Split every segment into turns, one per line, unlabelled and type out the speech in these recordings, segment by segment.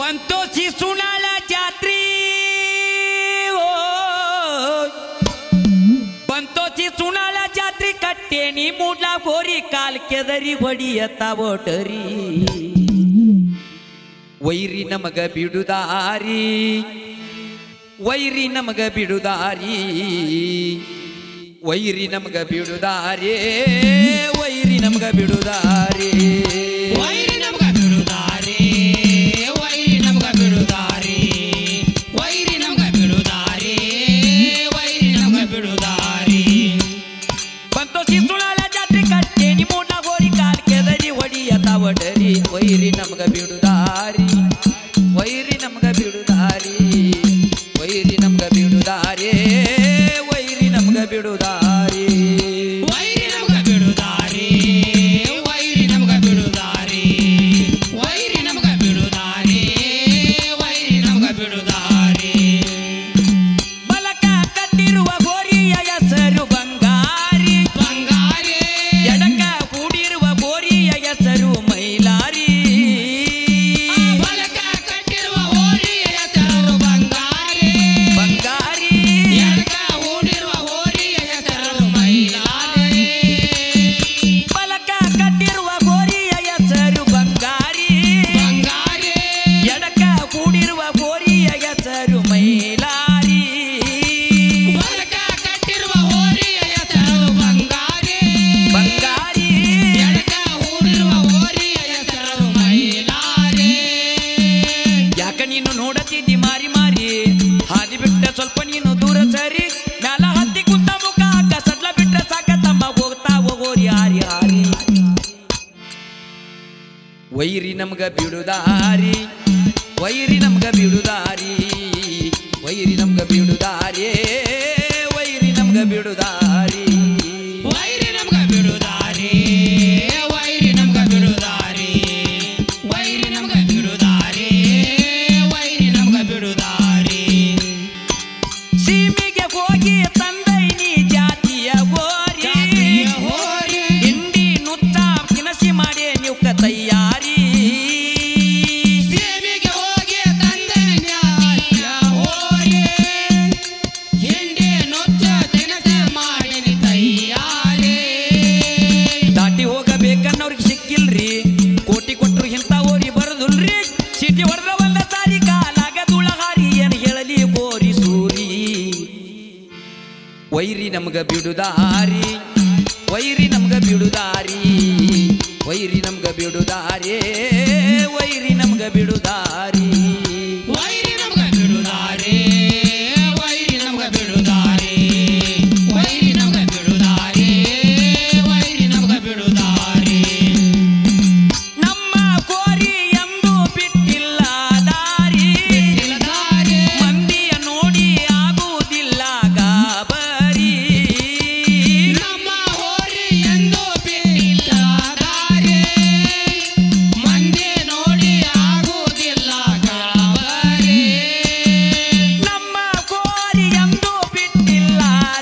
ಬಂತೋ ಶಿಸುನಾಳ ಜಾತ್ರಿ ಬಂತೋ ಶಿಸುನಾಳ ಜಾತ್ರಿ ಕಟ್ಟೇನಿ ಮೂಡ್ಲ ಗೋರಿ ಕಾಲ್ ಕೆದರಿ ಹೊಡಿಯತ್ತ ಓಟರಿ ವೈರಿ ನಮಗ ಬಿಡುದಾರಿ ವೈರಿ ನಮಗ ಬಿಡುದಾರಿ ವೈರಿ ನಮಗ ಬಿಡುದಾರಿ ವೈರಿ ನಮಗ ಬಿಡುದಾರಿ
ವೈರಿ ನಮಗ ಬಿಡುದಾರಿ ವೈರಿ ನಮಗ ಬಿಡುದಾರಿ ವೈರಿ ನಮಗ ಬಿಡುದಾರಿ ವೈರಿ ನಮಗ ಬಿಡುದಾರಿ
ಬಂತೋ ಶಿಸುನಾಳ ಜಾತ್ರೆ ಕಟ್ಟೇನಿ ಮೂಡ್ಲ ಗೋರಿ ಕಾಲ್ ಕೆದರಿ ಹೊಡಿಯತ್ತ ಓಟರಿ ವೈರಿ ನಮಗ ಬಿಡುದಾರಿ ವೈರಿ ನಮಗ ಬಿಡುದಾರಿ ವೈರಿ ನಮಗ ಬಿಡುದಾರಿ ವೈರಿ ನಮಗ ಬಿಡುದಾರಿ
ವೈರಿ ನಮಗ ಬಿಡುದಾರಿ ವೈರಿ ನಮಗ ಬಿಡುದಾರಿ ವೈರಿ ನಮಗ ಬಿಡುದಾರಿ ವೈರಿ ನಮಗ ಬಿಡುದಾರಿ
ಬಲಕ ಕಟ್ಟಿರುವ ಗೋರಿಯ ಹೆಸರು ಬಂಗಾರಿ
ಬಂಗಾರಿ
ಎಡಕ ಕೂಡಿರುವ ಗೋರಿಯ ಹೆಸರು ಮೈಲಾರಿ
ಬಲಕ ಕಟ್ಟಿರುವ ಹೋರಿಯ ಹೆಸರು ಬಂಗಾರಿ
ಬಂಗಾರಿ
ಎಡಕ ಹೂಡಿರುವ ಹೋರಿಯ ಹೆಸರು ಮೈಲಾರಿ
ಬಲಕ ಕಟ್ಟಿರುವ ಗೋರಿಯ ಹೆಸರು ಬಂಗಾರಿ
ಬಂಗಾರಿ
ಎಡಕ ಕೂಡಿರುವ ಗೋರಿಯ ಹೆಸರು ಮೈಲಾರಿ
ಬಲಕ ಕಟ್ಟಿರುವ ಹೋರಿಯ ಹೆಸರು ಬಂಗಾರಿ
ಬಂಗಾರಿ
ಎಡಕ ಹೂಡಿರುವ ಹೋರಿಯ ಹೆಸರು ಮೈಲಾರಿ
ಯಾಕ ನೀನು ನೋಡತಿದ್ದಿ ಮಾರಿ ಮಾರಿ ಹಾದಿ ಬಿಟ್ಟ ಸ್ವಲ್ಪ ನೀನು ದೂರ ಸರಿ ಮ್ಯಾಲ ಹತ್ತಿ ಕುಂತ ಮುಖ ಹಾಕ ಸಡ್ಲ ಬಿಟ್ರೆ ಸಾಕ ತಮ್ಮ ಹೋಗ್ತಾ ಹೋಗೋರಿ ಹಾರಿ ಹಾರಿ ವೈರಿ ನಮ್ಗ ಬಿಡುದಾರಿ ವೈರಿ ನಮ್ಗ ಬಿಡುದಾರಿ ವೈರಿ ನಮ್ಗ ಬಿಡುದಾರಿ ವೈರಿ ನಮ್ಗ ಬಿಡುದಾರಿ
ವೈರಿ ನಮಗ ಬಿಡುದಾರಿ ವೈರಿ ನಮಗ ಬಿಡುದಾರಿ ವೈರಿ ನಮಗ ಬಿಡುದಾರಿ ವೈರಿ ನಮಗ ಬಿಡುದಾರಿ
ಸೀಮೆಗೆ ಹೋಗಿ ತಂದೈನಿ ಜಾತಿಯ ಗೋರಿ
ಜಾತಿಯ ಹೋರಿ
ಹಿಂಡಿ ನುಚ್ಚ ತಿನಸಿ ಮಾಡಿ ನೀವು ತಯಾರಿ
ಸೇಮಿಗೆ ಹೋಗಿ ತಂದೆಯ ಹೋರಿ ಹಿಂಡಿ ನುಚ್ಚ ದಿನಸಿ ಮಾಡಿನಿ ತಯ್ಯಾರಿ
ದಾಟಿ ಹೋಗಬೇಕನ್ನವ್ರಿಗೆ ಸಿಕ್ಕಿಲ್ರಿ ಕೋಟಿ ಕೊಟ್ರು ಇಂಥ ಓರಿ ಬರದುಲ್ರಿ ಸಿಟಿ ಹೊಡೆದ ಒಂದ ಸಾರಿ ಕಾಲಾಗ ದುಳಹಾರಿ ಏನ್ ಹೇಳಲಿ ಗೋರಿ ಸೂರಿ ವೈರಿ ನಮ್ಗ ಬಿಡುದಾರಿ ವೈರಿ ನಮ್ಗ ಬಿಡುದಾರಿ ವೈರಿ ನಮ್ಗ ಬಿಡುದಾರಿ ವೈರಿ ನಮ್ಗ ಬಿಡುದಾರಿ
ವೈರಿ ನಮಗ ಬಿಡುದಾರಿ ವೈರಿ ನಮಗ ಬಿಡುದಾರಿ ವೈರಿ ನಮಗ ಬಿಡುದಾರಿ ವೈರಿ ನಮಗ ಬಿಡುದಾರಿ
ನಮ್ಮ ಕೋರಿ ಎಂದು ಬಿಟ್ಟಿಲ್ಲ ದಾರಿ
ಇಲ್ಲದಾರಿ
ಮಂದಿಯ ನೋಡಿ ಆಗುವುದಿಲ್ಲ ಗಾಬರಿ
ನಮ್ಮ ಹೋರಿ ಎಂದು ಬಿಟ್ಟಿಲ್ಲದಾರಿ ಮಂದಿ ನೋಡಿ ಆಗುವುದಿಲ್ಲ ಗಾಬರಿ
ನಮ್ಮ ಕೋರಿ ಎಂದು ಬಿಟ್ಟಿಲ್ಲ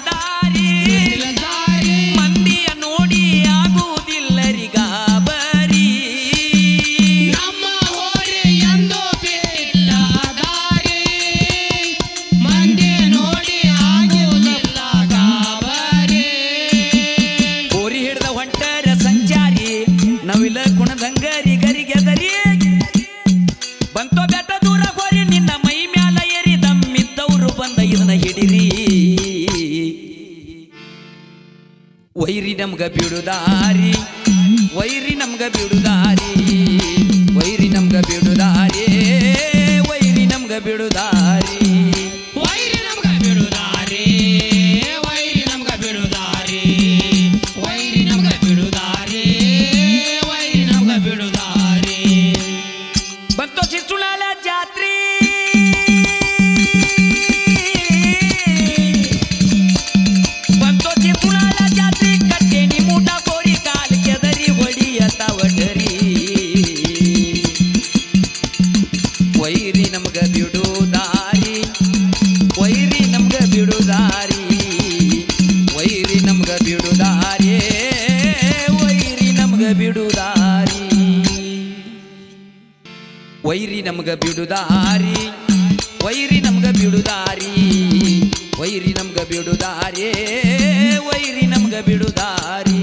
ದಾರಿ
ಇಲ್ಲದಾರಿ
ಮಂದಿಯ ನೋಡಿ ಆಗುವುದಿಲ್ಲರಿ ಗಾಬರಿ
ನಮ್ಮ ಹೋರಿ ಎಂದು ಬಿಟ್ಟಿಲ್ಲದಾರಿ ಮಂದಿ ನೋಡಿ ಆಗುವುದಿಲ್ಲ ಗಾಬರಿ
ಕೋರಿ ಹಿಡ್ದ ಹೊಂಟರ ಸಂಚಾರಿ ನವಿಲ ಕುಣದಂಗರಿ ಗರಿಗೆದರಿ ಬಂತೋ ಬೆಟ್ಟ ದೂರ ಹೋರಿ ನಿನ್ನ ಮೈ ಮ್ಯಾಲ ಏರಿ ದಮ್ಮಿದ್ದವರು ಬಂದ ಇದನ್ನ ಹಿಡಿರಿ ವೈರಿ ನಮ್ಗ ಬಿಡುದಾರಿ ವೈರಿ ನಮ್ಗ ಬಿಡುದಾರಿ ವೈರಿ ನಮ್ಗ ಬಿಡುದಾರಿ ವೈರಿ ನಮ್ಗ ಬಿಡುದಾರಿ
ವೈರಿ ನಮಗ ಬಿಡುದಾರಿ ವೈರಿ ನಮಗ ಬಿಡುದಾರಿ ವೈರಿ ನಮಗ ಬಿಡುದಾರಿ ವೈರಿ ನಮಗ ಬಿಡುದಾರಿ
ಬಂತೋ ಶಿಸುನಾಳ ಜಾತ್ರಿ ಬಂತೋ ಶಿಸುನಾಳ ಜಾತ್ರಿ ಕಟ್ಟೇನಿ ಮೂಟ ಕೋರಿ ಕಾಲ್ ಕೆದರಿ ಹೊಡಿಯತ್ತ ಒಡರಿ ವೈರಿ ನಮ್ಗ ಬಿಡುದಾರಿ ವೈರಿ ನಮ್ಗ ಬಿಡುದಾರಿ ವೈರಿ ನಮ್ಗ ಬಿಡುದಾರಿ ವೈರಿ ನಮ್ಗ ಬಿಡುದಾರಿ